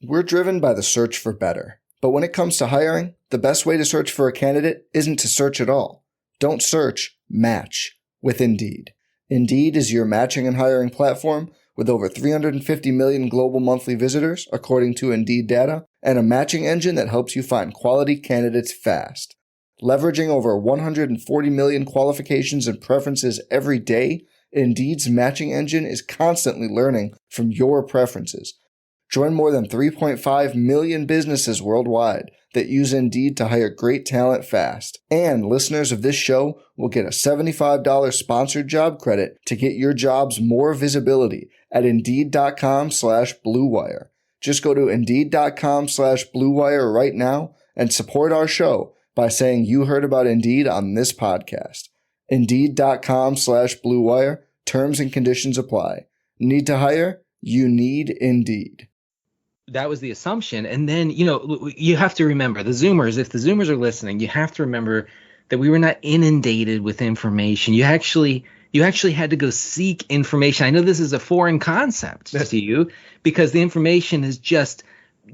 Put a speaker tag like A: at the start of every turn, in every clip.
A: We're driven by the search for better. But when it comes to hiring, the best way to search for a candidate isn't to search at all. Don't search, match with Indeed. Indeed is your matching and hiring platform with over 350 million global monthly visitors, according to Indeed data, and a matching engine that helps you find quality candidates fast. Leveraging over 140 million qualifications and preferences every day, Indeed's matching engine is constantly learning from your preferences. Join more than 3.5 million businesses worldwide that use Indeed to hire great talent fast. And listeners of this show will get a $75 sponsored job credit to get your jobs more visibility at Indeed.com/Blue Wire. Just go to Indeed.com/Blue Wire right now and support our show by saying you heard about Indeed on this podcast. Indeed.com/Blue Wire. Terms and conditions apply. Need to hire? You need Indeed.
B: That was the assumption. And then, you have to remember the Zoomers, if the Zoomers are listening, you have to remember that we were not inundated with information. You actually had to go seek information. I know this is a foreign concept to you because the information is just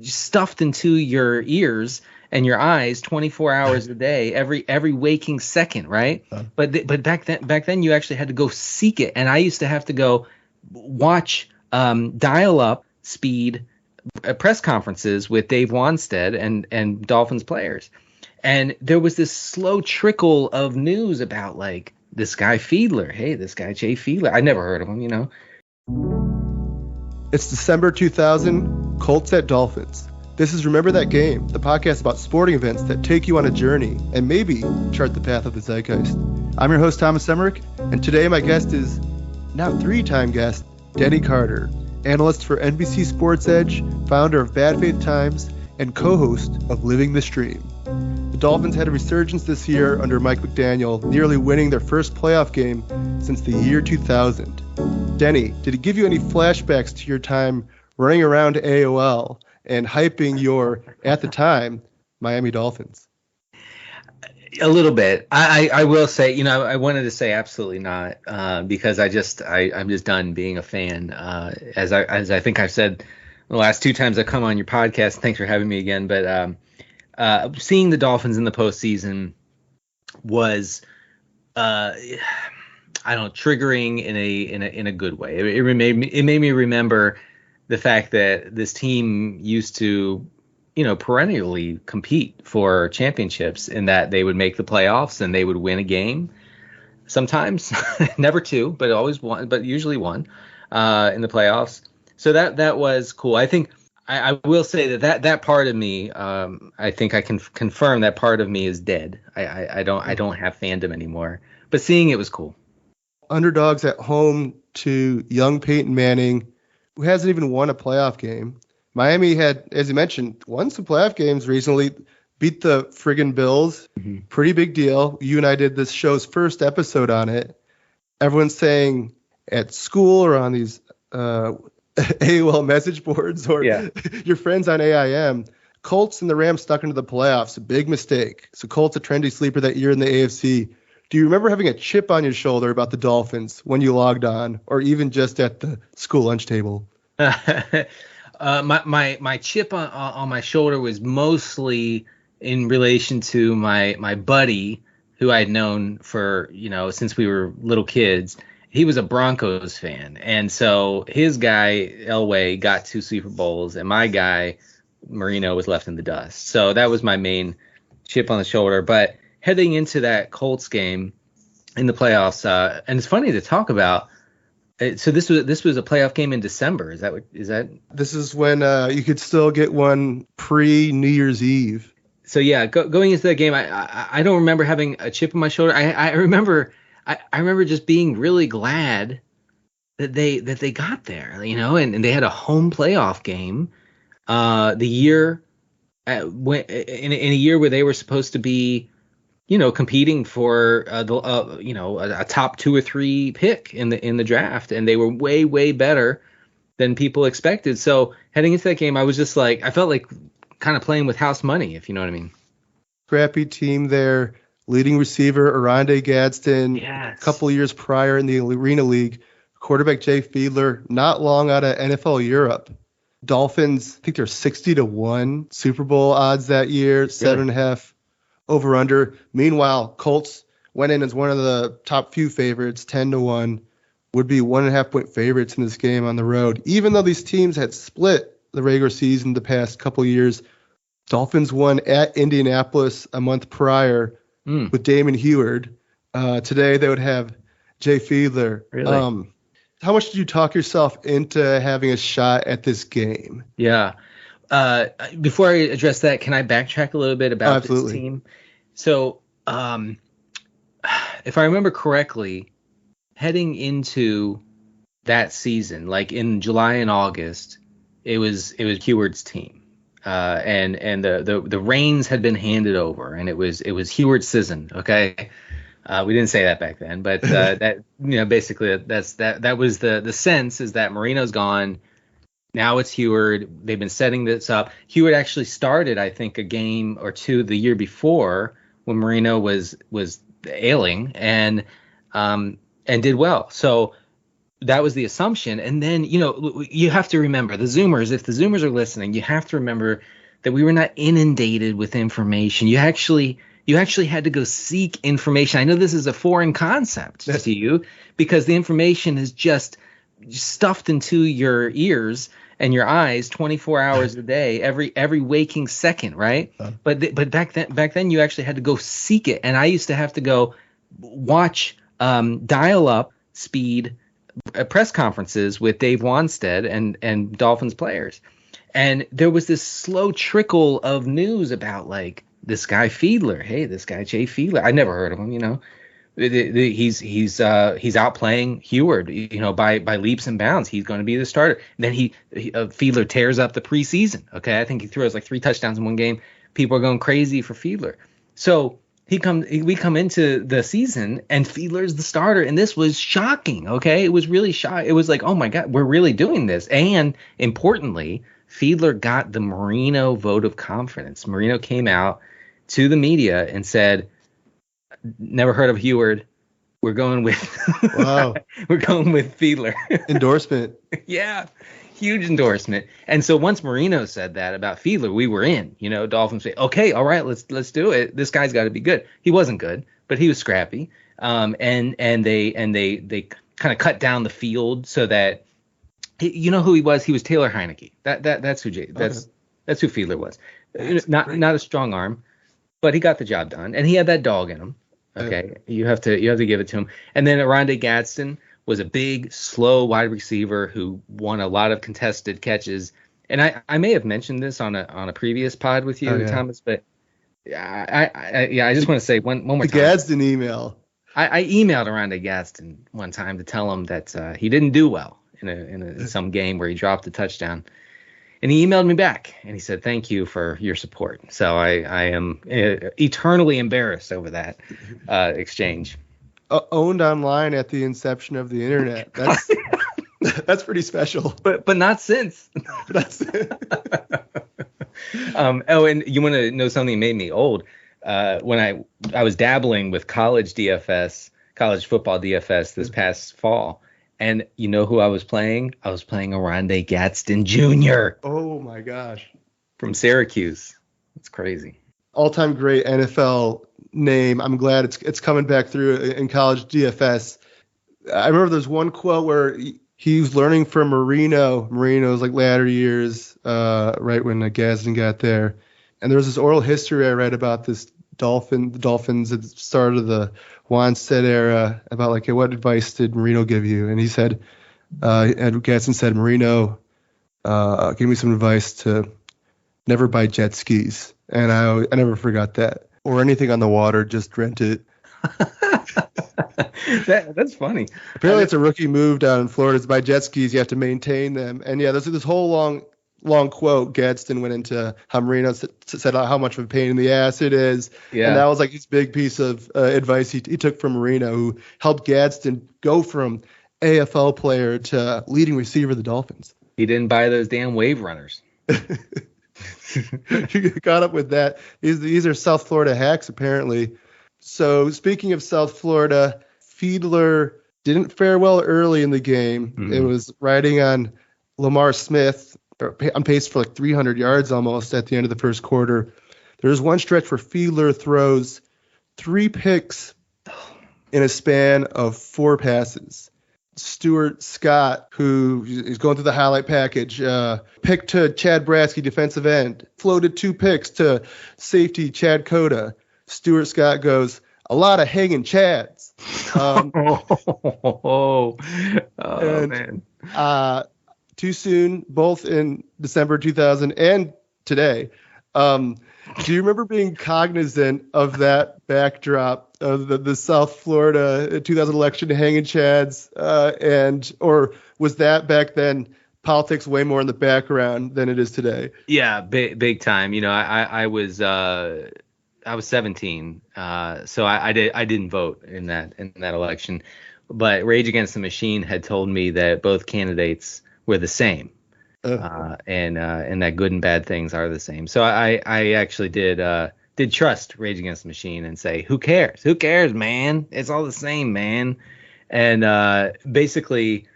B: stuffed into your ears and your eyes 24 hours a day, every waking second, right? But back then you actually had to go seek it. And I used to have to go watch dial-up speed press conferences with Dave Wannstedt and Dolphins players. And there was this slow trickle of news about like this guy Fiedler. Hey, this guy Jay Fiedler. I never heard of him,
C: It's December 2000, Colts at Dolphins. This is Remember That Game, the podcast about sporting events that take you on a journey and maybe chart the path of the zeitgeist. I'm your host, Thomas Emerick, and today my guest is now three-time guest, Denny Carter, analyst for NBC Sports Edge, founder of Bad Faith Times, and co-host of Living the Stream. The Dolphins had a resurgence this year under Mike McDaniel, nearly winning their first playoff game since the year 2000. Denny, did it give you any flashbacks to your time running around AOL and hyping your, at the time, Miami Dolphins?
B: A little bit. I will say, I wanted to say absolutely not, because I'm just done being a fan. As I think I've said the last two times I've come on your podcast. Thanks for having me again. But seeing the Dolphins in the postseason was, triggering in a good way. It made me remember the fact that this team used to, perennially compete for championships, in that they would make the playoffs and they would win a game. Sometimes, never two, but always one, but usually one in the playoffs. So that was cool. I think I will say that part of me, I think I can confirm that part of me is dead. I don't have fandom anymore, but seeing it was cool.
C: Underdogs at home to young Peyton Manning, who hasn't even won a playoff game. Miami had, as you mentioned, won some playoff games recently, beat the friggin' Bills. Mm-hmm. Pretty big deal. You and I did this show's first episode on it. Everyone's saying at school or on these AOL message boards or your friends on AIM, Colts and the Rams stuck into the playoffs. A big mistake. So Colts a trendy sleeper that year in the AFC. Do you remember having a chip on your shoulder about the Dolphins when you logged on, or even just at the school lunch table?
B: My chip on my shoulder was mostly in relation to my buddy, who I had known for, since we were little kids. He was a Broncos fan. And so his guy, Elway, got 2 Super Bowls, and my guy, Marino, was left in the dust. So that was my main chip on the shoulder. But heading into that Colts game in the playoffs, and it's funny to talk about. So this was a playoff game in December. Is that?
C: This is when you could still get one pre-New Year's Eve.
B: So yeah, going into that game, I don't remember having a chip on my shoulder. I remember just being really glad that they got there, and they had a home playoff game. The year in a year where they were supposed to be, competing for a top 2 or 3 pick in the draft, and they were way, way better than people expected. So heading into that game, I was just like, I felt like kind of playing with house money, if you know what I mean.
C: Scrappy team there, leading receiver Oronde Gadsden,
B: yes.
C: A couple years prior in the Arena League, quarterback Jay Fiedler, not long out of NFL Europe. Dolphins, I think they're 60-1 Super Bowl odds that year, 7.5 over under. Meanwhile, Colts went in as one of the top few favorites, 10-1, would be 1.5 point favorites in this game on the road. Even though these teams had split the regular season the past couple years, Dolphins won at Indianapolis a month prior with Damon Heward. Today they would have Jay Fiedler.
B: Really?
C: How much did you talk yourself into having a shot at this game?
B: Yeah. Before I address that, can I backtrack a little bit about this team? So, if I remember correctly, heading into that season, like in July and August, it was Heward's team, and the reins had been handed over, and it was Heward's season. Okay. We didn't say that back then, but that basically that was the sense, is that Marino's gone. Now it's Heward. They've been setting this up. Heward actually started, I think, a game or two the year before when Marino was ailing and did well. So that was the assumption. And then, you have to remember the Zoomers. If the Zoomers are listening, you have to remember that we were not inundated with information. You actually had to go seek information. I know this is a foreign concept to you because the information is just stuffed into your ears and your eyes 24 hours a day, every waking second, right? But back then you actually had to go seek it. And I used to have to go watch dial-up speed press conferences with Dave Wannstedt and Dolphins players. And there was this slow trickle of news about, like, this guy Fiedler. Hey, this guy Jay Fiedler. I never heard of him. He's outplaying Heward. By leaps and bounds. He's going to be the starter. And then Fiedler tears up the preseason. Okay, I think he throws like 3 touchdowns in one game. People are going crazy for Fiedler. So we come into the season and Fiedler's the starter, and this was shocking. Okay, it was really shocking. It was like, oh my God, we're really doing this. And importantly, Fiedler got the Marino vote of confidence. Marino came out to the media and said, never heard of Heward. We're going with Fiedler. Endorsement. Yeah, huge endorsement. And so once Marino said that about Fiedler, we were in. Dolphins say, okay, all right, let's do it. This guy's got to be good. He wasn't good, but he was scrappy. And they kind of cut down the field so that who he was. He was Taylor Heineke. That's who Fiedler was. Not a strong arm, but he got the job done, and he had that dog in him. Okay, you have to give it to him. And then Oronde Gadsden was a big, slow wide receiver who won a lot of contested catches. And I may have mentioned this on a previous pod with you, Thomas, but I just want to say one more time. The
C: Gadsden email.
B: I emailed Oronde Gadsden one time to tell him that he didn't do well in some game where he dropped a touchdown. And he emailed me back, and he said, thank you for your support. So I am eternally embarrassed over that exchange.
C: Owned online at the inception of the internet. That's pretty special.
B: But not since. And you want to know something that made me old? When I was dabbling with college football DFS this past fall. And you know who I was playing? I was playing Oronde Gadsden Jr.
C: Oh, my gosh.
B: From Syracuse. It's crazy.
C: All-time great NFL name. I'm glad it's coming back through in college DFS. I remember there's one quote where he was learning from Marino's like latter years, right when Gadsden got there. And there was this oral history I read about the Dolphins at the start of the Wannstedt era about like, hey, what advice did Marino give you? And he said, and Gadsden said, Marino gave me some advice to never buy jet skis. And I never forgot that. Or anything on the water, just rent it.
B: That's funny.
C: Apparently it's a rookie move down in Florida to buy jet skis. You have to maintain them. And yeah, there's this whole long quote. Gadsden went into how Marino said how much of a pain in the ass it is. Yeah. And that was like his big piece of advice he took from Marino, who helped Gadsden go from AFL player to leading receiver of the Dolphins.
B: He didn't buy those damn wave runners.
C: You got up with that. These are South Florida hacks, apparently. So speaking of South Florida, Fiedler didn't fare well early in the game. Mm-hmm. It was riding on Lamar Smith, on pace for like 300 yards almost at the end of the first quarter. There's one stretch where Fiedler throws 3 picks in a span of 4 passes. Stuart Scott, who is going through the highlight package, pick to Chad Bratsky, defensive end, floated 2 picks to safety Chad Cota. Stuart Scott goes, a lot of hanging Chads.
B: Man.
C: Too soon, both in December 2000 and today. Do you remember being cognizant of that backdrop of the South Florida 2000 election hanging Chads? Or was that back then politics way more in the background than it is today?
B: Yeah, big time. I was 17, so I didn't vote in that election, but Rage Against the Machine had told me that both candidates were the same. And that good and bad things are the same. So I actually did trust Rage Against the Machine and say, who cares? Who cares, man? It's all the same, man. And basically,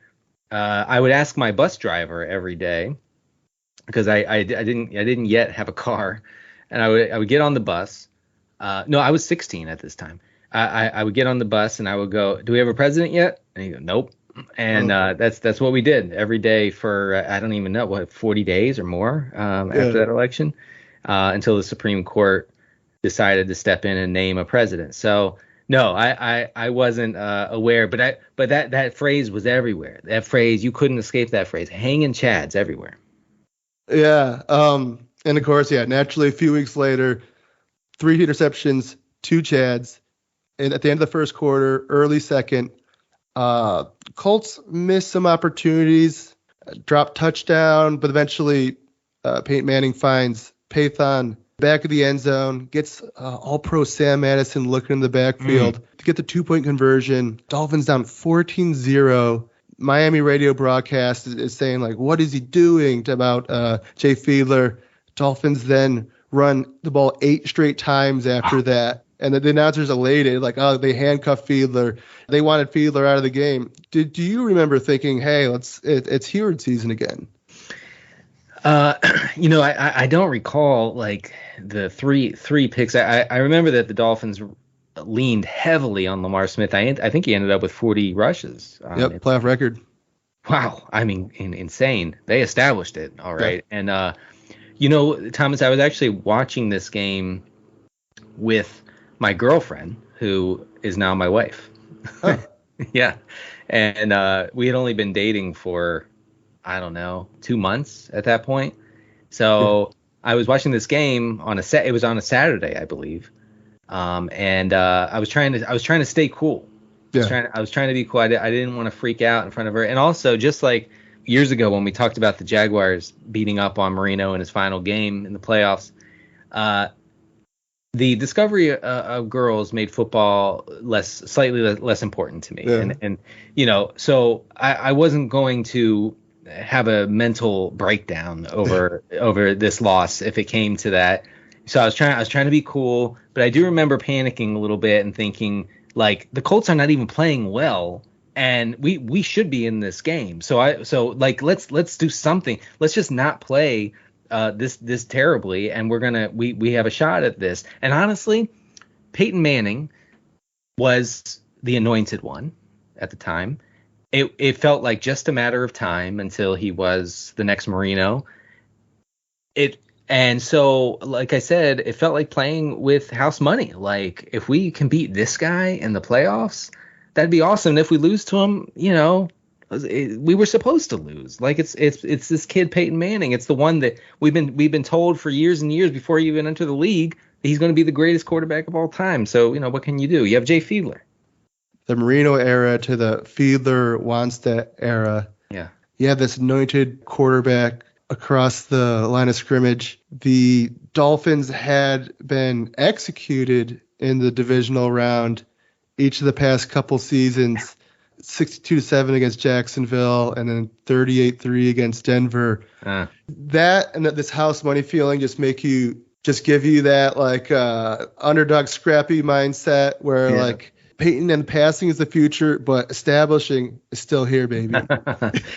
B: I would ask my bus driver every day, because I didn't yet have a car, and I would get on the bus. No, I was 16 at this time. I would get on the bus and I would go, do we have a president yet? And he'd go, nope. And that's what we did every day for I don't even know, 40 days or more after that election, until the Supreme Court decided to step in and name a president. So no, I wasn't aware, but that phrase was everywhere. That phrase, you couldn't escape that phrase. Hanging Chads everywhere.
C: Yeah. And of course, naturally a few weeks later, 3 interceptions, 2 Chads, and at the end of the first quarter, early second. Colts missed some opportunities, dropped touchdown, but eventually Peyton Manning finds Paython back of the end zone, gets all-pro Sam Madison looking in the backfield to get the 2-point conversion. Dolphins down 14-0. Miami radio broadcast is saying, like, what is he doing about Jay Fiedler? Dolphins then run the ball 8 straight times after that. And the announcers elated, like, oh, they handcuffed Fiedler. They wanted Fiedler out of the game. Do you remember thinking, hey, it's Heward season again?
B: I don't recall like the three picks. I remember that the Dolphins leaned heavily on Lamar Smith. I think he ended up with 40 rushes.
C: Playoff record.
B: Wow, I mean, insane. They established it, all right. Yeah. And Thomas, I was actually watching this game with my girlfriend, who is now my wife.
C: Oh.
B: Yeah. And we had only been dating for, I don't know, 2 months at that point. So I was watching this game it was on a Saturday, I believe. And I was trying to stay cool.
C: Yeah.
B: I was trying to be cool. I didn't want to freak out in front of her. And also, just like years ago when we talked about the Jaguars beating up on Marino in his final game in the playoffs, the discovery of girls made football slightly less important to me. Yeah. And so I wasn't going to have a mental breakdown over this loss if it came to that. So I was trying to be cool, but I do remember panicking a little bit and thinking, like, the Colts are not even playing well, and we should be in this game. So let's do something. Let's just not play this terribly, and we have a shot at this. And honestly, Peyton Manning was the anointed one at the time. It felt like just a matter of time until he was the next Marino. And so, like I said, it felt like playing with house money. Like, if we can beat this guy in the playoffs, that'd be awesome. And if we lose to him, we were supposed to lose. Like, it's this kid Peyton Manning. It's the one that we've been told for years and years before he even entered the league that he's going to be the greatest quarterback of all time. So, what can you do? You have Jay Fiedler.
C: The Marino era to the Fiedler-Wannstedt era.
B: Yeah.
C: You have this anointed quarterback across the line of scrimmage. The Dolphins had been executed in the divisional round each of the past couple seasons, 62-7 against Jacksonville and then 38-3 against Denver. That and this house money feeling just give you that like underdog scrappy mindset where like Peyton and passing is the future, but establishing is still here, baby.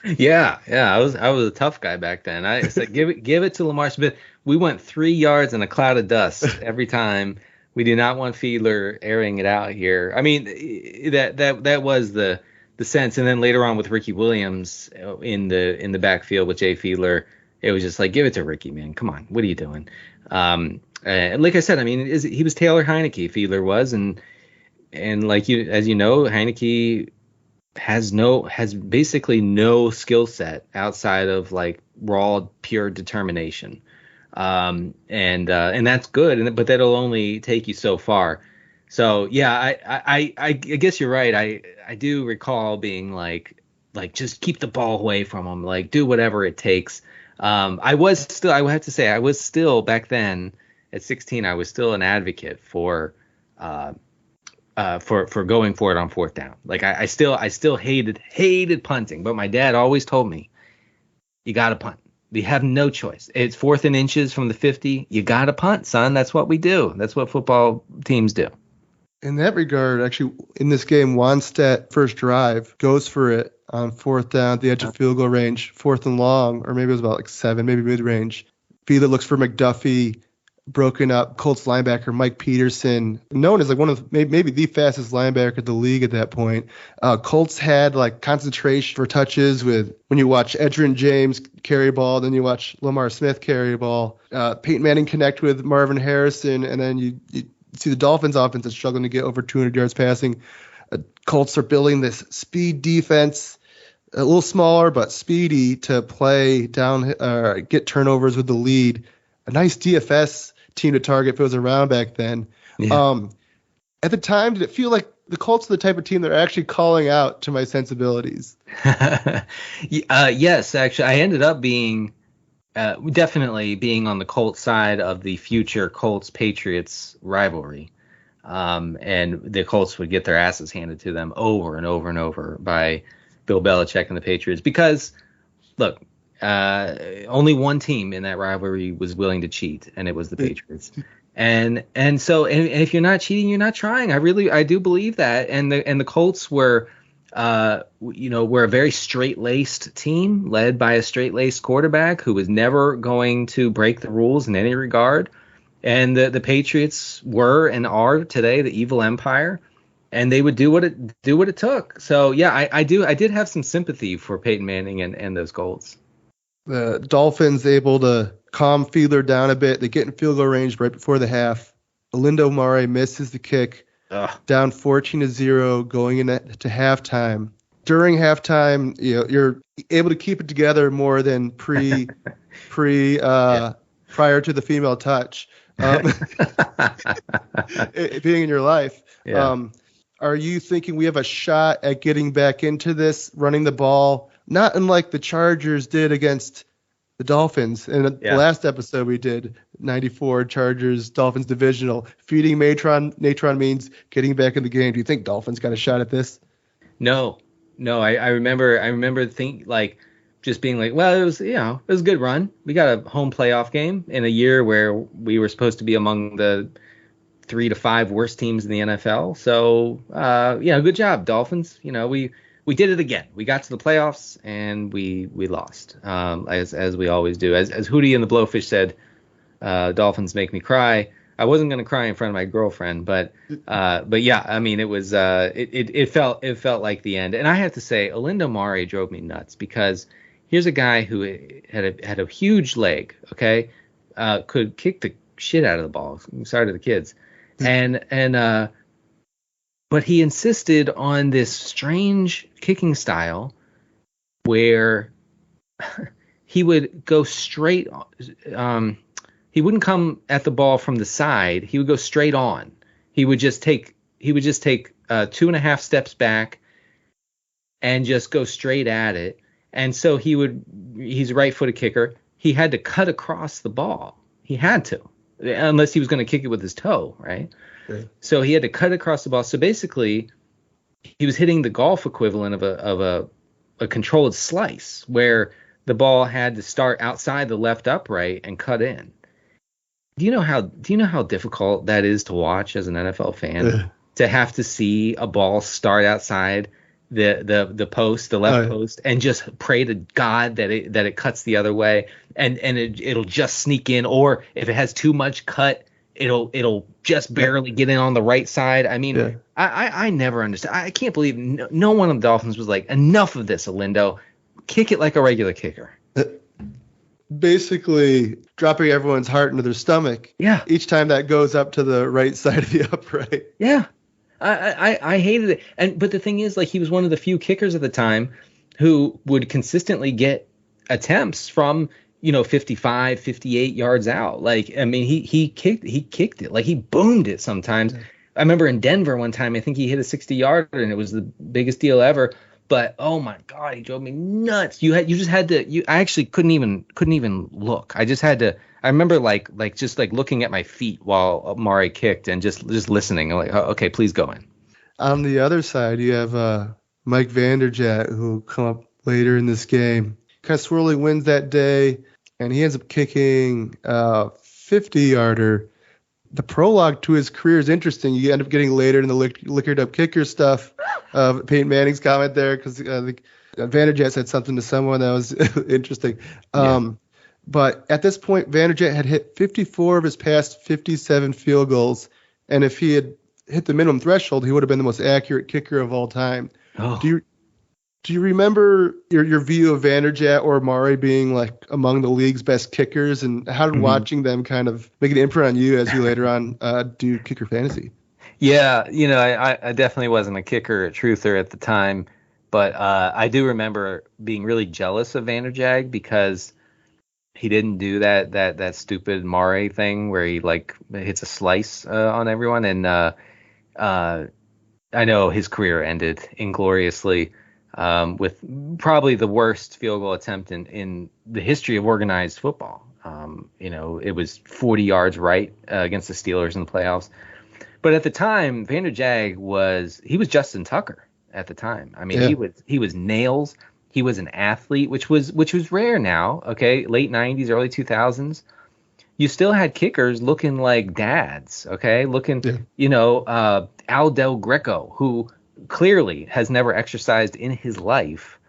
B: Yeah. I was a tough guy back then. I said give it to Lamar Smith. We went 3 yards in a cloud of dust every time. We did not want Fiedler airing it out here. I mean, that was the sense. And then later on with Ricky Williams in the backfield with Jay Fiedler, it was just like, give it to Ricky, man. Come on, what are you doing? And like I said, I mean, he was Taylor Heineke, Fiedler was, and like as you know, Heineke has basically no skill set outside of like raw pure determination. And that's good, but that'll only take you so far. So yeah, I guess you're right. I do recall being like just keep the ball away from him, like do whatever it takes. I would have to say I was still back then at 16. I was still an advocate for going for it on fourth down. Like I still hated punting, but my dad always told me, you got to punt. You have no choice. It's 4th and inches from the 50. You got to punt, son. That's what we do. That's what football teams do.
C: In that regard, actually, in this game, Wannstedt first drive goes for it on 4th down at the edge of field goal range, 4th and long, or maybe it was about like 7, maybe mid range. Fiedler looks for McDuffie, broken up Colts linebacker Mike Peterson, known as like one of maybe the fastest linebacker in the league at that point. Colts had like concentration for touches with when you watch Edgerrin James carry a ball, then you watch Lamar Smith carry a ball. Peyton Manning connect with Marvin Harrison, and then you see the Dolphins offense is struggling to get over 200 yards passing. Colts are building this speed defense, a little smaller but speedy to play down, get turnovers with the lead. A nice DFS team to target if it was around back then. Yeah. At the time, did it feel like the Colts are the type of team that are actually calling out to my sensibilities?
B: Yes, actually, I ended up being definitely being on the Colts side of the future Colts-Patriots rivalry. And the Colts would get their asses handed to them over and over and over by Bill Belichick and the Patriots. Because, look, only one team in that rivalry was willing to cheat, and it was the Patriots. And if you're not cheating, you're not trying. I do believe that. And the Colts were a very straight-laced team led by a straight-laced quarterback who was never going to break the rules in any regard. And the Patriots were and are today the evil empire, and they would do what it took. So yeah, I did have some sympathy for Peyton Manning and those Colts.
C: The Dolphins able to calm Fiedler down a bit. They get in field goal range right before the half. Olindo Mare misses the kick. Down 14-0 going into halftime. During halftime, you're able to keep it together more than prior to the female touch being in your life. Yeah. Are you thinking we have a shot at getting back into this, running the ball, not unlike the Chargers did against the Dolphins? In the last episode we did, 94 Chargers Dolphins divisional. Feeding Natron means getting back in the game. Do you think Dolphins got a shot at this?
B: No. I remember thinking like just being like, well, it was a good run. We got a home playoff game in a year where we were supposed to be among the 3 to 5 worst teams in the NFL. So good job, Dolphins. We did it again. We got to the playoffs and we lost, as we always do. As Hootie and the Blowfish said, Dolphins make me cry. I wasn't going to cry in front of my girlfriend, but yeah, I mean, it was it felt like the end. And I have to say, Olindo Mare drove me nuts because here's a guy who had a huge leg, okay, could kick the shit out of the ball. Sorry to the kids, but he insisted on this strange kicking style where he would go straight. He wouldn't come at the ball from the side. He would go straight on. He would just take 2.5 steps back and just go straight at it. And so he's a right-footed kicker. He had to cut across the ball. He had to, unless he was going to kick it with his toe, right? Okay. So he had to cut across the ball. So basically, he was hitting the golf equivalent of a controlled slice, where the ball had to start outside the left upright and cut in. Do you know how difficult that is to watch as an NFL fan? to have to see a ball start outside the post, the left post, and just pray to God that it cuts the other way, and it'll just sneak in, or if it has too much cut, it'll just barely get in on the right side. I mean, I never understand. I can't believe no one of the Dolphins was like, enough of this, Alindo. Kick it like a regular kicker.
C: Basically dropping everyone's heart into their stomach.
B: Yeah.
C: Each time that goes up to the right side of the upright.
B: Yeah. I hated it. But the thing is, like, he was one of the few kickers at the time who would consistently get attempts from, 55, 58 yards out. Like, I mean, he kicked it. Like, he boomed it sometimes. Yeah. I remember in Denver one time, I think he hit a 60-yarder and it was the biggest deal ever. But oh my God, he drove me nuts. I actually couldn't even look. I just had to. I remember like looking at my feet while Mari kicked and just listening. I'm like, oh, okay, please go in.
C: On the other side, you have Mike Vanderjagt, who will come up later in this game. Kind of swirling wins that day, and he ends up kicking a 50-yarder. The prologue to his career is interesting. You end up getting later in the liquored up kicker stuff. Peyton Manning's comment there, because I think Vanderjagt said something to someone that was interesting. But at this point, Vanderjagt had hit 54 of his past 57 field goals, and if he had hit the minimum threshold, he would have been the most accurate kicker of all time.
B: Oh.
C: Do you remember your view of Vanderjagt or Mari being like among the league's best kickers, and how did watching them kind of make an imprint on you as you later on do kicker fantasy?
B: Yeah, I definitely wasn't a kicker or truther at the time, but I do remember being really jealous of Vanderjagt because he didn't do that stupid Mari thing where he like hits a slice on everyone, and I know his career ended ingloriously. With probably the worst field goal attempt in the history of organized football. It was 40 yards right against the Steelers in the playoffs. But at the time, Vanderjagt was Justin Tucker at the time. I mean, he was nails. He was an athlete, which was rare now. Okay, late 90s, early 2000s. You still had kickers looking like dads. Okay, Al Del Greco, who clearly has never exercised in his life,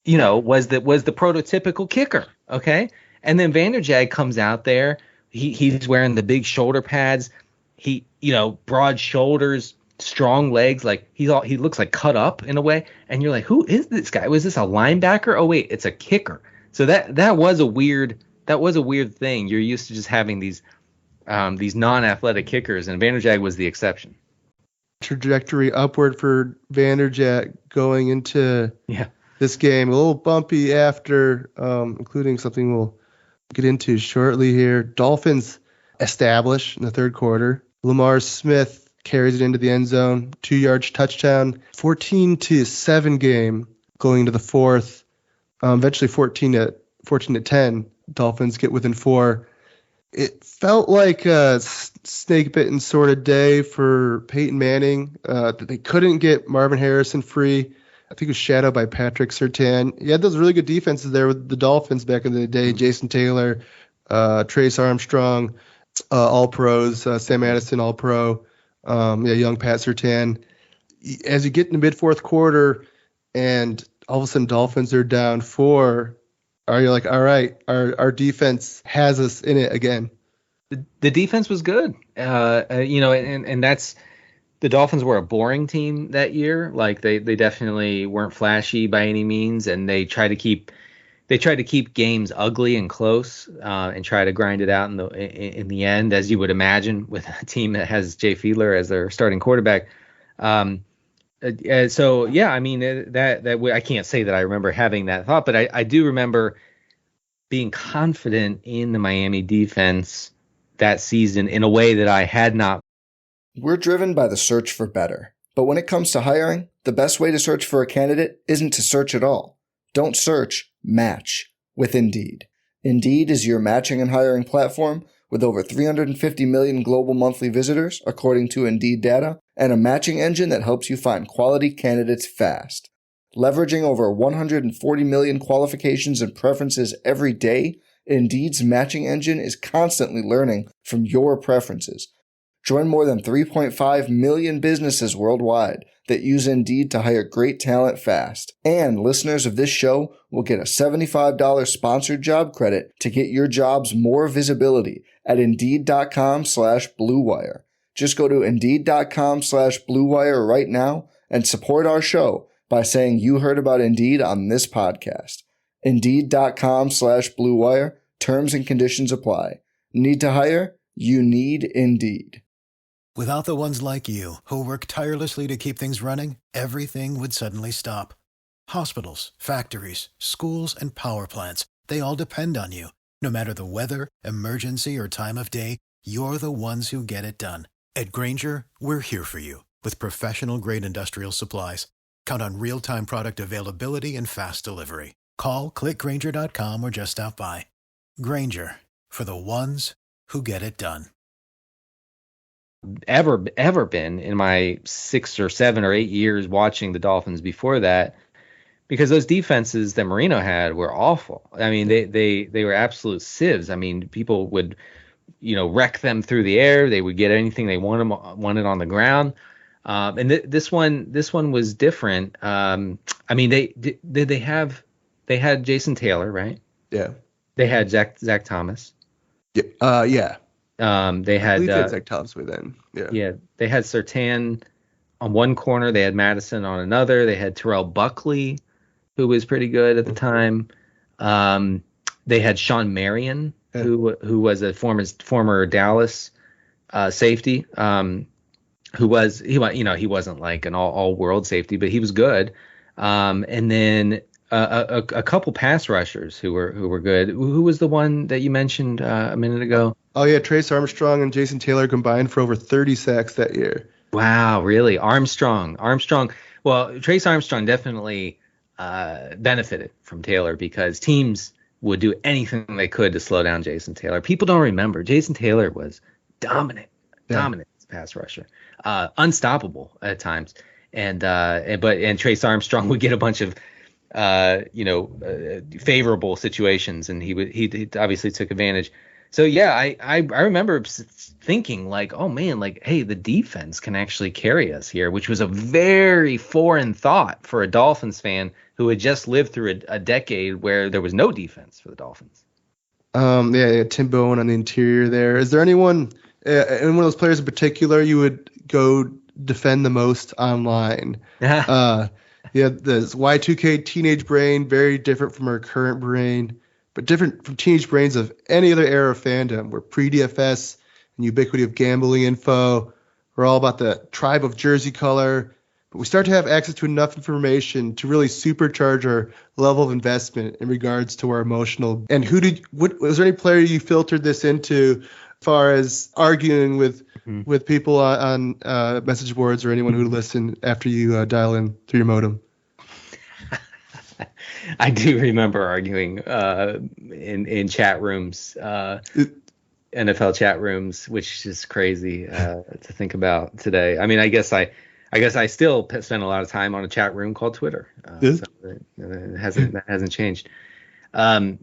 B: was the prototypical kicker. Okay. And then Vanderjagt comes out there. He's wearing the big shoulder pads. He, broad shoulders, strong legs. Like he looks like cut up in a way. And you're like, who is this guy? Was this a linebacker? Oh wait, it's a kicker. So that was a weird thing. You're used to just having these non-athletic kickers, and Vanderjagt was the exception.
C: Trajectory upward for Vanderjagt going into this game. A little bumpy after, including something we'll get into shortly here. Dolphins establish in the third quarter. Lamar Smith carries it into the end zone, 2-yard touchdown, 14-7 game going into the fourth. Eventually 14-10. Dolphins get within 4. It felt like a snake-bitten sort of day for Peyton Manning. They couldn't get Marvin Harrison free. I think it was shadowed by Patrick Surtain. He had those really good defenses there with the Dolphins back in the day. Jason Taylor, Trace Armstrong, All-Pros, Sam Addison, All-Pro, young Pat Surtain. As you get in the mid-fourth quarter and all of a sudden Dolphins are down 4, are you like, all right, our defense has us in it again?
B: The defense was good, and that's the Dolphins were a boring team that year. Like they definitely weren't flashy by any means, and they tried to keep games ugly and close, and try to grind it out in the end, as you would imagine with a team that has Jay Fiedler as their starting quarterback. So yeah, I mean that I can't say that I remember having that thought, but I do remember being confident in the Miami defense that season in a way that I had not.
A: We're driven by the search for better, but when it comes to hiring, the best way to search for a candidate isn't to search at all. Don't search, match with Indeed. Indeed is your matching and hiring platform with over 350 million global monthly visitors, according to Indeed data, and a matching engine that helps you find quality candidates fast. Leveraging over 140 million qualifications and preferences every day, Indeed's matching engine is constantly learning from your preferences, Join more than 3.5 million businesses worldwide that use Indeed to hire great talent fast. And listeners of this show will get a $75 sponsored job credit to get your jobs more visibility at Indeed.com/Blue Wire. Just go to Indeed.com/Blue Wire right now and support our show by saying you heard about Indeed on this podcast. Indeed.com/Blue Wire. Terms and conditions apply. Need to hire? You need Indeed.
D: Without the ones like you, who work tirelessly to keep things running, everything would suddenly stop. Hospitals, factories, schools, and power plants, they all depend on you. No matter the weather, emergency, or time of day, you're the ones who get it done. At Grainger, we're here for you with professional-grade industrial supplies. Count on real-time product availability and fast delivery. Call, click Grainger.com, or just stop by. Grainger, for the ones who get it done.
B: Ever been in my 6 or 7 or 8 years watching the Dolphins before that, because those defenses that Marino had were awful. I mean, they were absolute sieves. I mean, people would, wreck them through the air. They would get anything they wanted on the ground. And this one was different. I mean, they had Jason Taylor, right?
C: Yeah.
B: They had Zach Thomas.
C: Yeah. Yeah.
B: They had
C: Zach Thomas with then. Yeah.
B: Yeah. They had Surtain on one corner. They had Madison on another. They had Terrell Buckley, who was pretty good at the time. They had Sean Marion, who was a former Dallas safety. He wasn't like an all world safety, but he was good. And then a couple pass rushers who were good. Who was the one that you mentioned a minute ago?
C: Oh yeah, Trace Armstrong and Jason Taylor combined for over 30 sacks that year.
B: Wow, really? Armstrong. Well, Trace Armstrong definitely benefited from Taylor because teams would do anything they could to slow down Jason Taylor. People don't remember Jason Taylor was dominant as a pass rusher, unstoppable at times, and Trace Armstrong would get a bunch of favorable situations, and he obviously took advantage. So yeah, I remember thinking like, oh man, like, hey, the defense can actually carry us here, which was a very foreign thought for a Dolphins fan who had just lived through a decade where there was no defense for the Dolphins.
C: Tim Bowen on the interior there. Is there anyone of those players in particular you would go defend the most online? The Y2K teenage brain, very different from our current brain, but different from teenage brains of any other era of fandom, where pre-DFS and ubiquity of gambling info were all about the tribe of jersey color. But we start to have access to enough information to really supercharge our level of investment in regards to our emotional. And was there any player you filtered this into as far as arguing with people on message boards or anyone who listen after you dial in through your modem?
B: I do remember arguing in chat rooms, NFL chat rooms, which is crazy to think about today. I mean, I guess I still spend a lot of time on a chat room called Twitter. So that hasn't changed.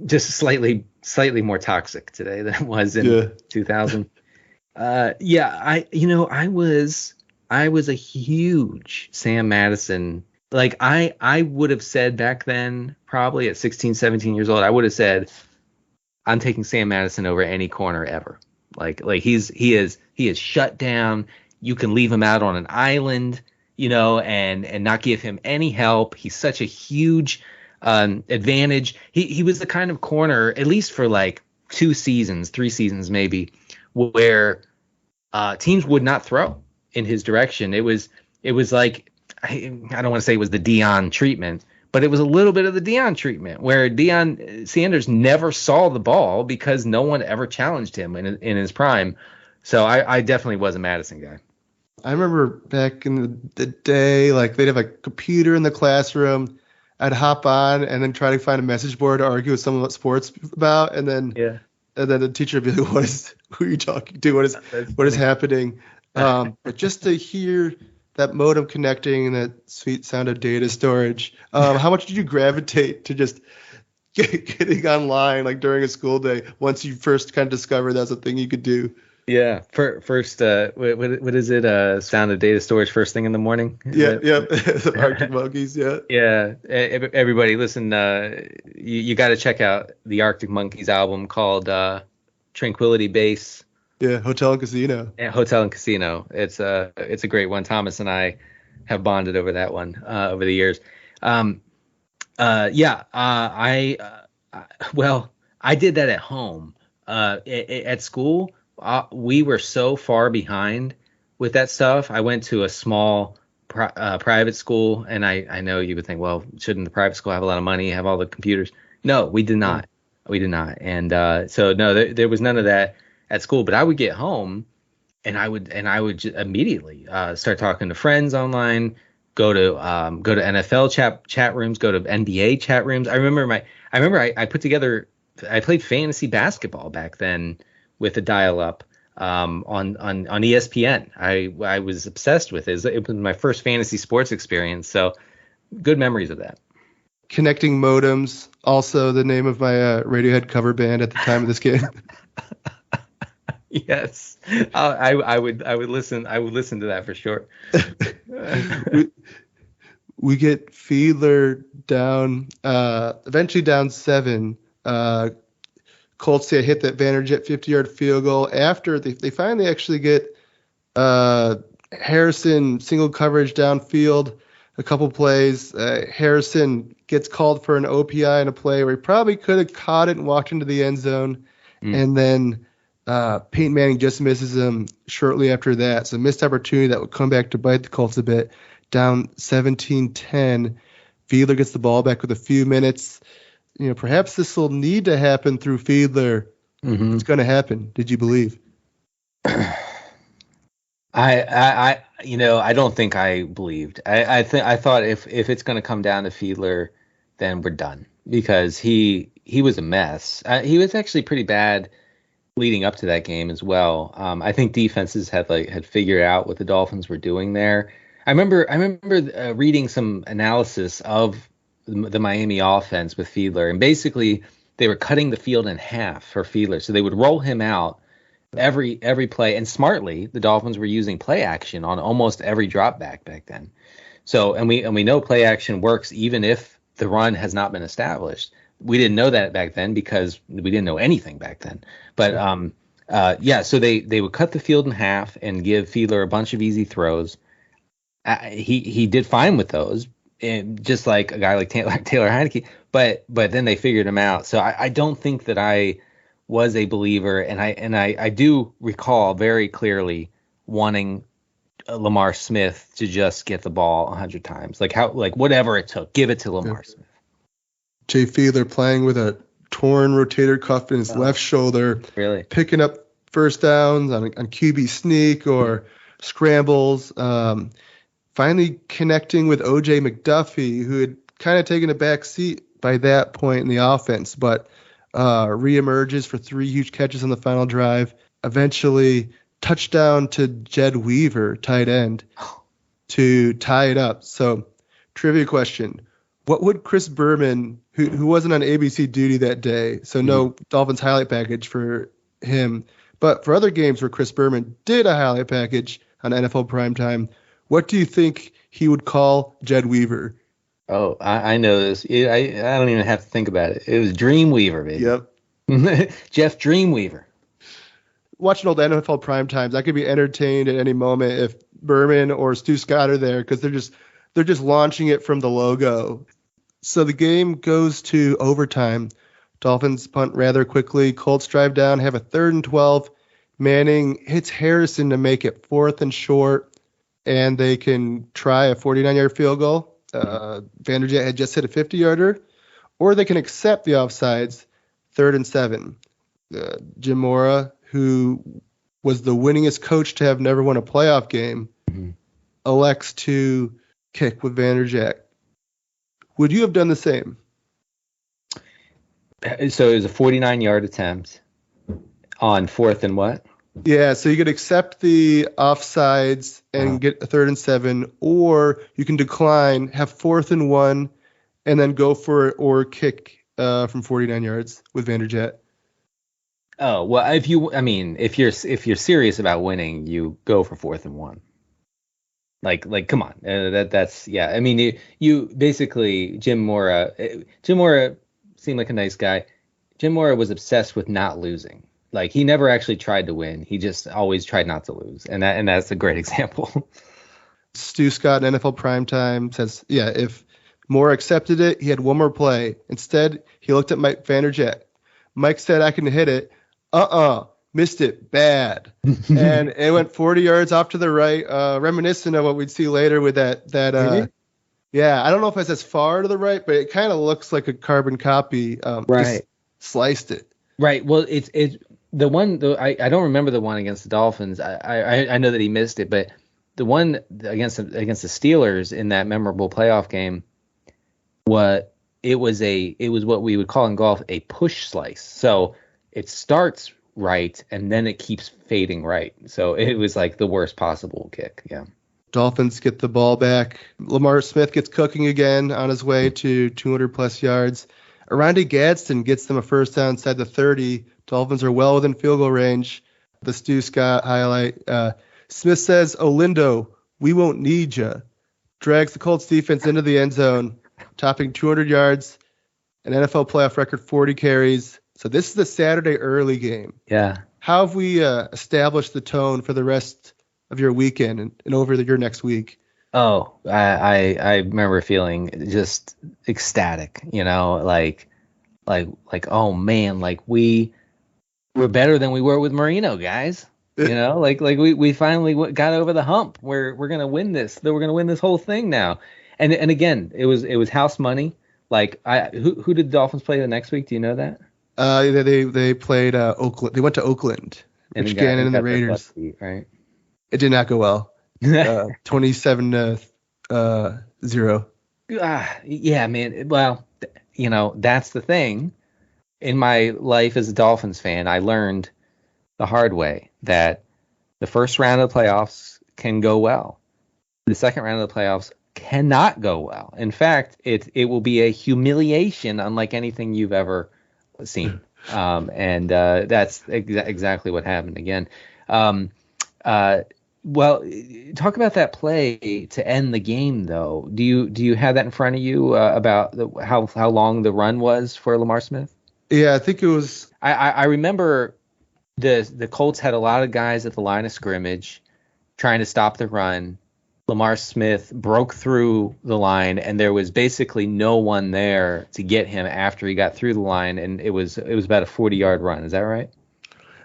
B: Just slightly more toxic today than it was in 2000. I was a huge Sam Madison. Like I would have said back then, probably at 16, 17 years old, I would have said, I'm taking Sam Madison over any corner ever. Like he is shut down. You can leave him out on an island, and not give him any help. He's such a huge advantage. He was the kind of corner, at least for like 2 seasons, 3 seasons maybe, where teams would not throw in his direction. It was like, I don't want to say it was the Deion treatment, but it was a little bit of the Deion treatment where Deion Sanders never saw the ball because no one ever challenged him in his prime. So I definitely was a Madison guy.
C: I remember back in the day, like they'd have a computer in the classroom. I'd hop on and then try to find a message board to argue with someone what sports about, and then the teacher would be like, who are you talking to? What is happening? But just to hear that modem connecting and that sweet sound of data storage, how much did you gravitate to just getting online like during a school day once you first kind of discovered that's a thing you could do?
B: Yeah. First, what is it? Sound of data storage first thing in the morning.
C: Yeah. The Arctic Monkeys. Yeah.
B: Yeah. Everybody, listen. You got to check out the Arctic Monkeys album called Tranquility Base.
C: Yeah. Hotel and Casino.
B: Hotel and Casino. It's a great one. Thomas and I have bonded over that one over the years. I did that at home. At school, we were so far behind with that stuff. I went to a small private school, and I know you would think, well, shouldn't the private school have a lot of money, have all the computers? No, we did not. We did not. And so no, there was none of that at school. But I would get home, and I would immediately start talking to friends online. Go to NFL chat rooms. Go to NBA chat rooms. I remember I put together. I played fantasy basketball back then with a dial-up on ESPN. I was obsessed with it. It was my first fantasy sports experience. So good memories of that.
C: Connecting Modems, also the name of my Radiohead cover band at the time of this game.
B: Yes, I would listen. I would listen to that for sure.
C: we get Fiedler down, eventually down 7. Colts hit that Vanderjagt 50-yard field goal after they finally actually get Harrison single coverage downfield. A couple plays, Harrison gets called for an OPI in a play where he probably could have caught it and walked into the end zone, and then Peyton Manning just misses him shortly after that. So missed opportunity that would come back to bite the Colts a bit. Down 17-10. Fiedler gets the ball back with a few minutes. Perhaps this will need to happen through Fiedler. Mm-hmm. It's going to happen. Did you believe?
B: I don't think I believed. I thought if it's going to come down to Fiedler, then we're done, because he was a mess. He was actually pretty bad leading up to that game as well. I think defenses had figured out what the Dolphins were doing there. I remember reading some analysis of the Miami offense with Fiedler, and basically they were cutting the field in half for Fiedler, so they would roll him out every play, and smartly the Dolphins were using play action on almost every drop back then. So and we know play action works even if the run has not been established. We didn't know that back then because we didn't know anything back then. But so they would cut the field in half and give Fiedler a bunch of easy throws. He did fine with those, just like a guy like Taylor Heineke. But then they figured him out. So I don't think that I was a believer, and I do recall very clearly wanting Lamar Smith to just get the ball 100 times, like whatever it took, give it to Lamar Smith.
C: Jay Fiedler playing with a torn rotator cuff in his left shoulder,
B: really
C: picking up first downs on QB sneak or scrambles. Finally connecting with O.J. McDuffie, who had kind of taken a back seat by that point in the offense, but reemerges for 3 huge catches on the final drive. Eventually, touchdown to Jed Weaver, tight end, to tie it up. So, trivia question. What would Chris Berman, who wasn't on ABC duty that day, so no Dolphins highlight package for him, but for other games where Chris Berman did a highlight package on NFL Primetime, what do you think he would call Jed Weaver?
B: Oh, I know this. I don't even have to think about it. It was Dreamweaver, baby.
C: Yep.
B: Jeff Dreamweaver.
C: Watching old NFL Primetimes, I could be entertained at any moment if Berman or Stu Scott are there, because they're just launching it from the logo. So the game goes to overtime. Dolphins punt rather quickly. Colts drive down, have a 3rd and 12. Manning hits Harrison to make it 4th and short, and they can try a 49-yard field goal. Vanderjagt had just hit a 50-yarder, or they can accept the offsides, 3rd and 7. Jim Mora, who was the winningest coach to have never won a playoff game, elects to kick with Vanderjagt. Would you have done the same?
B: So it was a 49-yard attempt on 4th and what?
C: Yeah, so you could accept the offsides and get a 3rd and 7, or you can decline, have 4th and 1, and then go for it or kick from 49 yards with Vanderjagt.
B: Oh, well, if you're serious about winning, you go for 4th and 1. Like, come on, that's yeah. I mean, you basically Jim Mora seemed like a nice guy. Jim Mora was obsessed with not losing. Like, he never actually tried to win. He just always tried not to lose, and that's a great example.
C: Stu Scott in NFL Primetime says, yeah, if Mora accepted it, he had one more play. Instead, he looked at Mike Vanderjagt. Mike said, I can hit it. Missed it bad. And it went 40 yards off to the right, reminiscent of what we'd see later with that
B: Really?
C: yeah, I don't know if it's as far to the right, but it kind of looks like a carbon copy.
B: Right.
C: Sliced it.
B: Right. Well, it's the one, though, I don't remember the one against the Dolphins. I know that he missed it, but the one against the Steelers in that memorable playoff game, it was what we would call in golf a push slice. So it starts right and then it keeps fading right. So it was like the worst possible kick. Yeah.
C: Dolphins get the ball back. Lamar Smith gets cooking again on his way to 200 plus yards. Arondi Gadsden gets them a first down inside the 30. Dolphins are well within field goal range. The Stu Scott highlight. Smith says, Lindo, we won't need ya. Drags the Colts defense into the end zone, topping 200 yards, an NFL playoff record 40 carries. So this is the Saturday early game.
B: Yeah.
C: How have we established the tone for the rest of your weekend and over your next week?
B: Oh, I remember feeling just ecstatic, like, oh man, like we're better than we were with Marino, guys. Like we finally got over the hump. We're gonna win this. We're gonna win this whole thing now. And again, it was house money. Like, who did the Dolphins play the next week? Do you know that?
C: They played Oakland. They went to Oakland.
B: And
C: Rich Gannon and the Raiders.
B: Lucky, right?
C: It did not go well. 27-0.
B: Yeah, man. Well, that's the thing. In my life as a Dolphins fan, I learned the hard way that the first round of the playoffs can go well. The second round of the playoffs cannot go well. In fact, it will be a humiliation unlike anything you've ever seen. And that's exactly what happened again. Well, talk about that play to end the game, though. Do you have that in front of you about how long the run was for Lamar Smith?
C: Yeah, I think it was.
B: I remember the Colts had a lot of guys at the line of scrimmage trying to stop the run. Lamar Smith broke through the line, and there was basically no one there to get him after he got through the line, and it was about a 40-yard run. Is that right?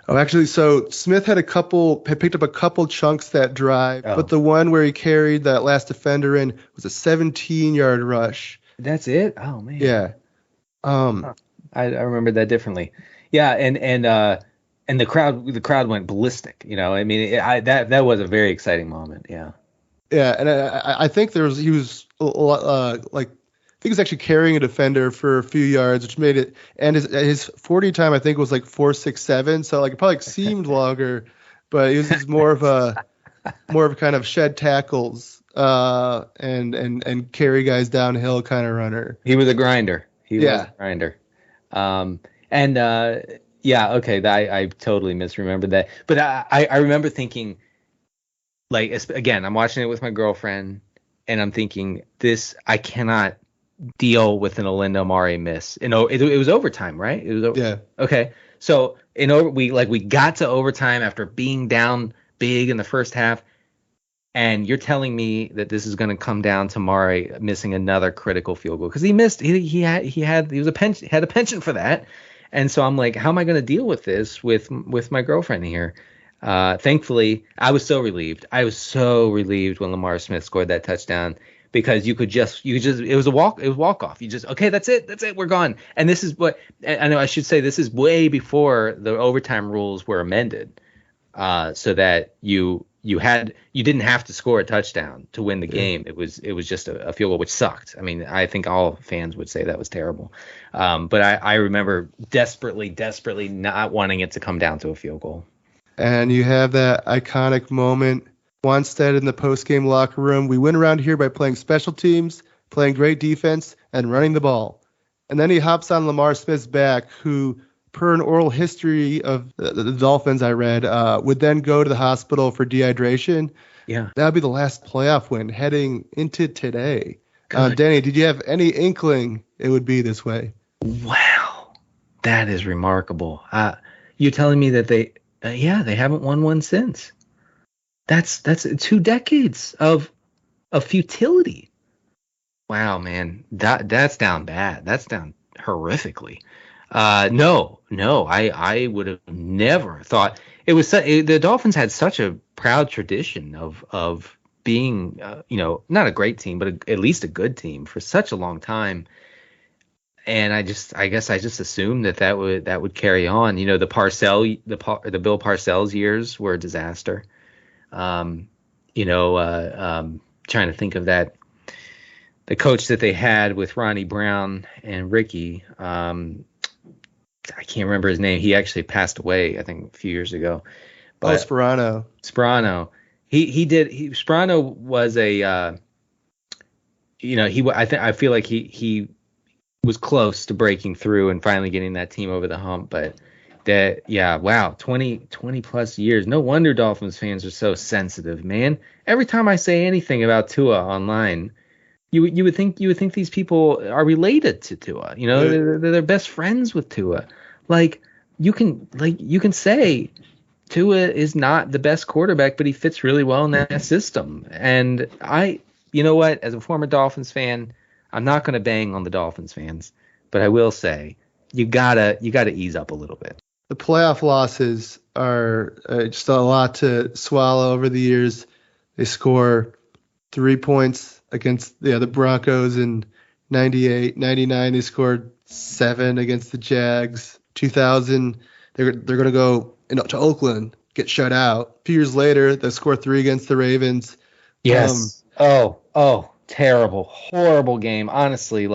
C: Oh, actually, so Smith had picked up a couple chunks that drive, but the one where he carried that last defender in was a 17-yard rush.
B: That's it? Oh man.
C: Yeah.
B: I remember that differently. Yeah, and the crowd went ballistic. I mean, that was a very exciting moment. Yeah.
C: Yeah, and I think he was a lot, I think he was actually carrying a defender for a few yards, which made it. And his 40 time I think was like 4.67, so like it probably seemed longer, but he was just more of a kind of shed tackles and carry guys downhill kind of runner.
B: He was a grinder. Was a grinder. Okay, I totally misremembered that, but I remember thinking. Like, again, I'm watching it with my girlfriend, and I'm thinking, I cannot deal with an Olindo Mare miss. It was overtime, right? It was
C: yeah.
B: Okay, so we got to overtime after being down big in the first half, and you're telling me that this is going to come down to Mare missing another critical field goal because he missed. He had a penchant for that, and so I'm like, how am I going to deal with this with my girlfriend here? Thankfully, I was so relieved. When Lamar Smith scored that touchdown because you could just it was walk off. You just, okay, that's it, we're gone. And this is what I know. I should say this is way before the overtime rules were amended, so that you didn't have to score a touchdown to win the game. It was just a field goal, which sucked. I mean, I think all fans would say that was terrible. But I remember desperately not wanting it to come down to a field goal.
C: And you have that iconic moment. Wannstedt in the post-game locker room. We win around here by playing special teams, playing great defense, and running the ball. And then he hops on Lamar Smith's back, who per an oral history of the Dolphins I read, would then go to the hospital for dehydration.
B: Yeah.
C: That would be the last playoff win heading into today.
B: Good.
C: Danny, did you have any inkling it would be this way?
B: Wow. That is remarkable. You're telling me that they haven't won one since. That's 2 decades of futility. Wow, man. That's down bad. That's down horrifically. No, I would have never thought it was. The Dolphins had such a proud tradition of being, not a great team, but at least a good team for such a long time. And I guess I just assumed that would carry on. The Bill Parcells years were a disaster. Trying to think of that. The coach that they had with Ronnie Brown and Ricky, I can't remember his name. He actually passed away, I think, a few years ago. But
C: Sperano.
B: Sperano was I feel like he was close to breaking through and finally getting that team over the hump. But 20 plus years. No wonder Dolphins fans are so sensitive, man. Every time I say anything about Tua online, you would think these people are related to Tua. They're best friends with Tua. You can say Tua is not the best quarterback, but he fits really well in that system. And as a former Dolphins fan, I'm not going to bang on the Dolphins fans, but I will say you gotta ease up a little bit.
C: The playoff losses are just a lot to swallow over the years. They score 3 points against the Broncos in 98, 99. They scored 7 against the Jags. 2000, they're going to go to Oakland, get shut out. A few years later, they score 3 against the Ravens.
B: Yes. Terrible, horrible game. Honestly,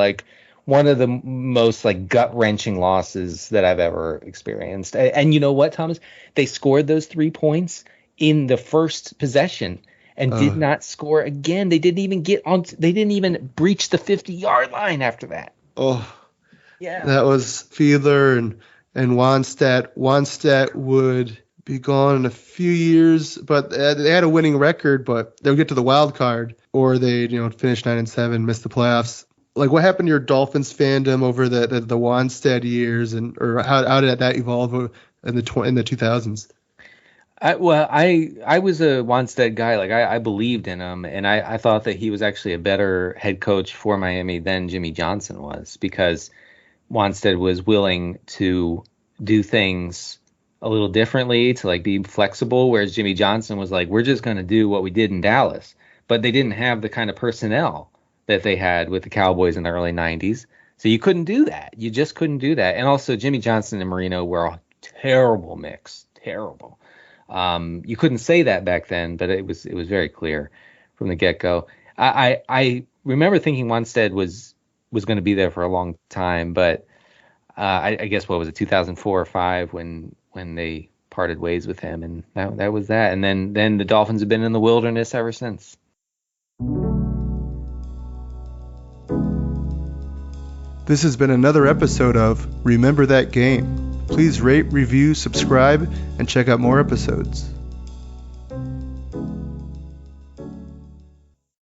B: one of the most gut-wrenching losses that I've ever experienced. And you know what, Thomas? They scored those 3 points in the first possession and did not score again. They didn't even they didn't even breach the 50-yard line after that.
C: Oh, yeah. That was Fiedler and Wannstedt. Wannstedt would be gone in a few years, but they had a winning record, but they would get to the wild card, or they finish 9-7, miss the playoffs. What happened to your Dolphins fandom over the Wannstedt years, or how did that evolve in the 2000s?
B: I was a Wannstedt guy. I believed in him, and I thought that he was actually a better head coach for Miami than Jimmy Johnson was, because Wannstedt was willing to do things a little differently, to be flexible, whereas Jimmy Johnson was we're just going to do what we did in Dallas. But they didn't have the kind of personnel that they had with the Cowboys in the early 90s. So you couldn't do that. You just couldn't do that. And also Jimmy Johnson and Marino were a terrible mix. Terrible. You couldn't say that back then, but it was very clear from the get-go. I remember thinking Wannstedt was going to be there for a long time, but I guess, what was it, 2004 or 5 when they parted ways with him, and that was that. And then the Dolphins have been in the wilderness ever since.
C: This has been another episode of Remember That Game. Please rate, review, subscribe, and check out more episodes.